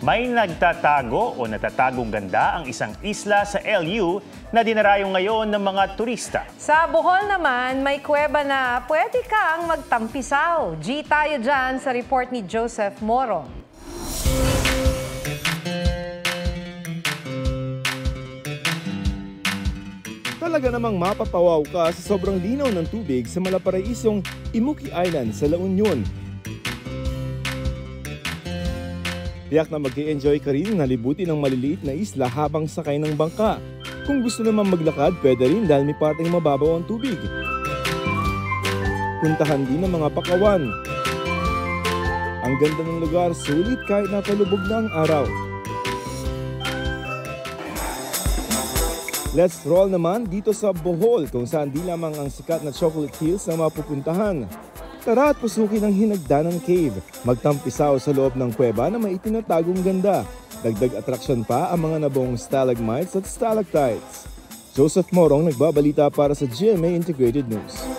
May nagtatago o natatagong ganda ang isang isla sa LU na dinarayo ngayon ng mga turista. Sa Bohol naman, may kuweba na pwede kang magtampisaw. G tayo dyan sa report ni Joseph Moro. Talaga namang mapapawaw ka sa sobrang linaw ng tubig sa malaparaisong Imuki Island sa La Union. Tiyak na mag-i-enjoy ka rin na libutin ng maliliit na isla habang sakay ng bangka. Kung gusto naman maglakad, pwede rin dahil may parteng mababaw ang tubig. Puntahan din ng mga pakawan. Ang ganda ng lugar, sulit kahit napalubog na ang araw. Let's roll naman dito sa Bohol kung saan di lamang ang sikat na Chocolate Hills na mapupuntahan. Tara at pusukin ang Hinagdanan Cave. Magtampisaw sa loob ng kuweba na may itinatagong ganda. Dagdag atraksyon pa ang mga nabuong stalagmites at stalactites. Joseph Morong nagbabalita para sa GMA Integrated News.